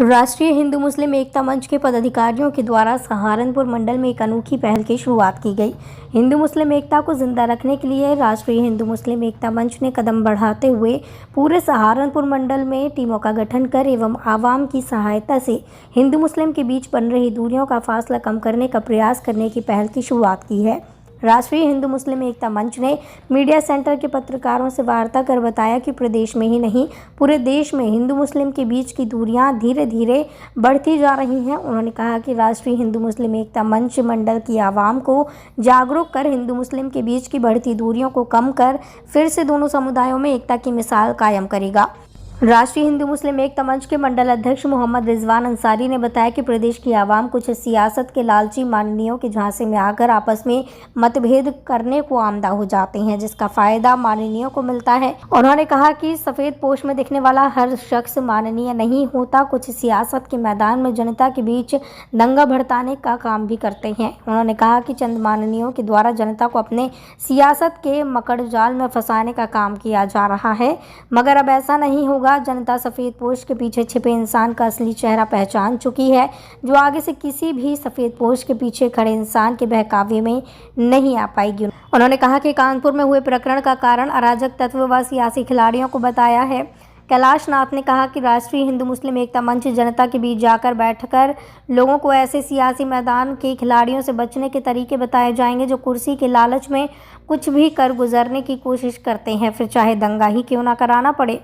राष्ट्रीय हिंदू मुस्लिम एकता मंच के पदाधिकारियों के द्वारा सहारनपुर मंडल में एक अनोखी पहल की शुरुआत की गई। हिंदू मुस्लिम एकता को जिंदा रखने के लिए राष्ट्रीय हिंदू मुस्लिम एकता मंच ने कदम बढ़ाते हुए पूरे सहारनपुर मंडल में टीमों का गठन कर एवं आवाम की सहायता से हिंदू मुस्लिम के बीच बन रही दूरियों का फासला कम करने का प्रयास करने की पहल की शुरुआत की है। राष्ट्रीय हिंदू मुस्लिम एकता मंच ने मीडिया सेंटर के पत्रकारों से वार्ता कर बताया कि प्रदेश में ही नहीं पूरे देश में हिंदू मुस्लिम के बीच की दूरियां धीरे धीरे बढ़ती जा रही हैं। उन्होंने कहा कि राष्ट्रीय हिंदू मुस्लिम एकता मंच मंडल की आवाम को जागरूक कर हिंदू मुस्लिम के बीच की बढ़ती दूरियों को कम कर फिर से दोनों समुदायों में एकता की मिसाल कायम करेगा। राष्ट्रीय हिंदू मुस्लिम एकता मंच के मंडल अध्यक्ष मोहम्मद रिजवान अंसारी ने बताया कि प्रदेश की आवाम कुछ सियासत के लालची माननीयों के झांसे में आकर आपस में मतभेद करने को आमदा हो जाते हैं, जिसका फायदा माननीयों को मिलता है। उन्होंने कहा कि सफेद पोश में दिखने वाला हर शख्स माननीय नहीं होता। कुछ सियासत के मैदान में जनता के बीच दंगा भड़काने का काम भी करते हैं। उन्होंने कहा कि चंद माननीयों के द्वारा जनता को अपने सियासत के मकड़ जाल में फंसाने का काम किया जा रहा है, मगर अब ऐसा नहीं होगा। जनता सफेद पोश के पीछे छिपे इंसान का असली चेहरा पहचान चुकी है, जो आगे से किसी भी सफेद पोश के पीछे खड़े इंसान के बहकावे में नहीं आ पाएगी। उन्होंने कहा कि कानपुर में हुए प्रकरण का कारण अराजक तत्व व सियासी खिलाड़ियों को बताया है। कैलाश नाथ ने कहा कि राष्ट्रीय हिंदू मुस्लिम एकता मंच जनता के बीच जाकर बैठकर लोगों को ऐसे सियासी मैदान के खिलाड़ियों से बचने के तरीके बताए जाएंगे जो कुर्सी के लालच में कुछ भी कर गुजरने की कोशिश करते हैं, फिर चाहे दंगा ही क्यों ना कराना पड़े।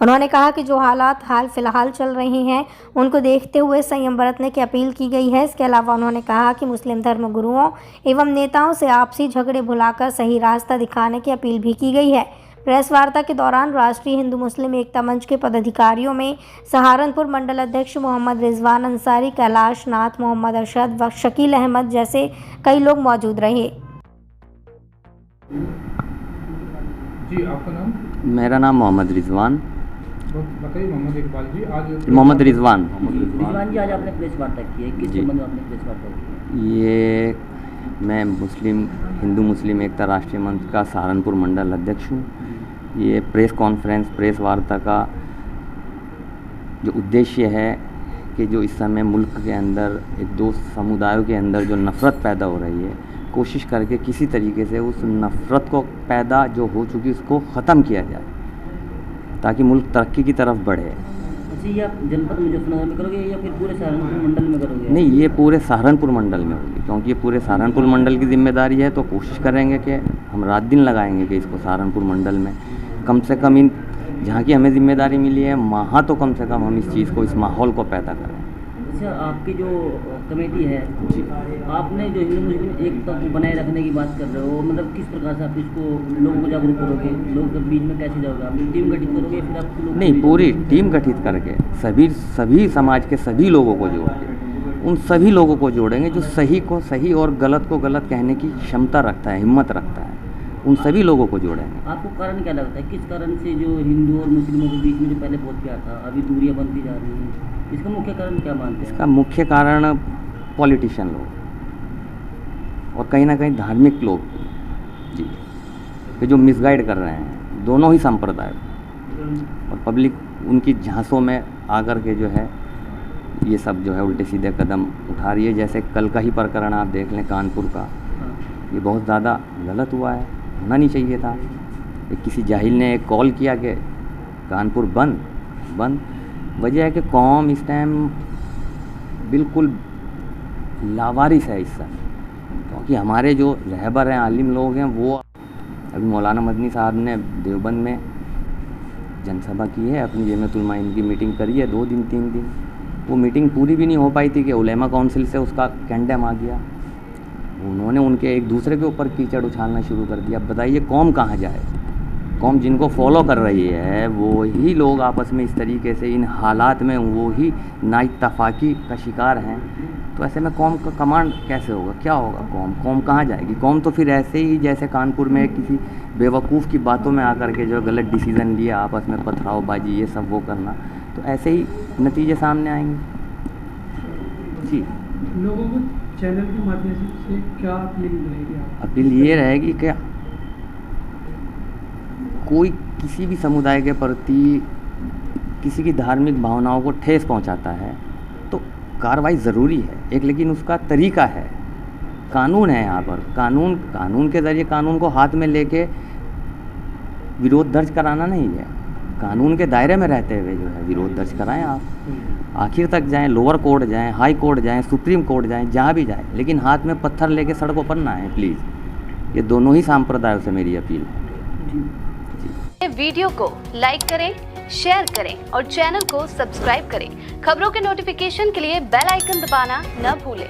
उन्होंने कहा कि जो हालात हाल फिलहाल चल रहे हैं उनको देखते हुए संयम बरतने की अपील की गई है। इसके अलावा उन्होंने कहा कि मुस्लिम धर्म गुरुओं एवं नेताओं से आपसी झगड़े भुलाकर सही रास्ता दिखाने की अपील भी की गई है। प्रेस वार्ता के दौरान राष्ट्रीय हिंदू मुस्लिम एकता मंच के पदाधिकारियों में सहारनपुर मंडल अध्यक्ष मोहम्मद रिजवान अंसारी, कैलाश नाथ, मोहम्मद अरशद व शकील अहमद जैसे कई लोग मौजूद रहे। जी, आपका नाम? मेरा नाम मोहम्मद रिजवान। बताइए मोहम्मद इकबाल जी, आज मोहम्मद रिजवान जी, आज आपने प्रेस वार्ता की है, किस संबंध में आपने प्रेस वार्ता की है? ये मैं हिंदू मुस्लिम एकता राष्ट्रीय मंच का सहारनपुर मंडल अध्यक्ष हूँ। ये प्रेस कॉन्फ्रेंस, प्रेस वार्ता का जो उद्देश्य है कि जो इस समय मुल्क के अंदर एक दो समुदायों के अंदर जो नफ़रत पैदा हो रही है, कोशिश करके किसी तरीके से उस नफ़रत को पैदा जो हो चुकी उसको ख़त्म किया जाए ताकि मुल्क तरक्की की तरफ बढ़े। अच्छा, ये आप जनपद मुजफ्फरनगर में करोगे या फिर पूरे सहारनपुर मंडल में करोगे? नहीं, ये पूरे सहारनपुर मंडल में होगी, क्योंकि ये पूरे सहारनपुर मंडल की जिम्मेदारी है। तो कोशिश करेंगे कि हम रात दिन लगाएंगे कि इसको सहारनपुर मंडल में कम से कम इन जहाँ की हमें जिम्मेदारी मिली है वहाँ तो कम से कम हम इस चीज़ को, इस माहौल को पैदा करें। अच्छा, आपकी जो कमेटी है, आपने जो हिंदू मुस्लिम एकता को बनाए रखने की बात कर रहे हो, मतलब किस प्रकार से आप इसको लोगों को जागरूक करोगे? लोगों के बीच में कैसे जाओगे? आप टीम गठित करोगे फिर आप लोग? नहीं, पूरी टीम गठित करके सभी समाज के सभी लोगों को जोड़ के उन सभी लोगों को जोड़ेंगे जो सही को सही और गलत को गलत कहने की क्षमता रखता है, हिम्मत रखता है, उन सभी लोगों को जोड़ेंगे। आपको कारण क्या लगता है, किस कारण से जो हिंदू और मुस्लिमों के बीच में जो पहले बहुत प्यार था अभी दूरियां बनती जा रही हैं? इसका मुख्य कारण क्या मानते हैं? इसका मुख्य कारण पॉलिटिशियन लोग और कहीं ना कहीं धार्मिक लोग जी, कि जो मिसगाइड कर रहे हैं दोनों ही संप्रदाय, और पब्लिक उनकी झांसों में आकर के जो है ये सब जो है उल्टे सीधे कदम उठा रही है। जैसे कल का ही प्रकरण आप देख लें कानपुर का, ये बहुत ज़्यादा गलत हुआ है, होना नहीं चाहिए था। किसी जाहिल ने एक कॉल किया कि कानपुर बंद। वजह है कि कौम इस टाइम बिल्कुल लावारिस है इस समय, क्योंकि हमारे जो रहबर हैं, आलिम लोग हैं, वो अभी मौलाना मदनी साहब ने देवबंद में जनसभा की है, अपनी जमीयत उलमा हिंद की मीटिंग करी है 2 दिन 3 दिन। वो मीटिंग पूरी भी नहीं हो पाई थी कि उलेमा काउंसिल से उसका कैंडम आ गया। उन्होंने उनके एक दूसरे के ऊपर कीचड़ उछालना शुरू कर दिया। बताइए कौम कहाँ जाए? कौम जिनको फॉलो कर रही है वो ही लोग आपस में इस तरीके से इन हालात में वो ही नाइत्तफाकी का शिकार हैं। तो ऐसे में कौम का कमांड कैसे होगा? क्या होगा? कौम कहाँ जाएगी? कौम तो फिर ऐसे ही जैसे कानपुर में किसी बेवकूफ़ की बातों में आकर के जो गलत डिसीज़न लिया, आपस में पथरावबाजी ये सब वो करना, तो ऐसे ही नतीजे सामने आएंगे। जी, लोगों को चैनल के माध्यम से क्या अपील रहेगी? अपील ये रहेगी कि कोई किसी भी समुदाय के प्रति किसी की धार्मिक भावनाओं को ठेस पहुंचाता है तो कार्रवाई ज़रूरी है एक, लेकिन उसका तरीका है। कानून है यहाँ पर, कानून के ज़रिए कानून को हाथ में लेके विरोध दर्ज कराना नहीं है। कानून के दायरे में रहते हुए जो है विरोध दर्ज कराएं आप, आखिर तक जाएं, लोअर कोर्ट जाएं, हाई कोर्ट जाएं, सुप्रीम कोर्ट जाएं, जहाँ भी जाएं, लेकिन हाथ में पत्थर लेके सड़कों पर ना आए प्लीज़। ये दोनों ही संप्रदायों से मेरी अपील है। वीडियो को लाइक करें, शेयर करें और चैनल को सब्सक्राइब करें। खबरों के नोटिफिकेशन के लिए बेल आइकन दबाना न भूलें।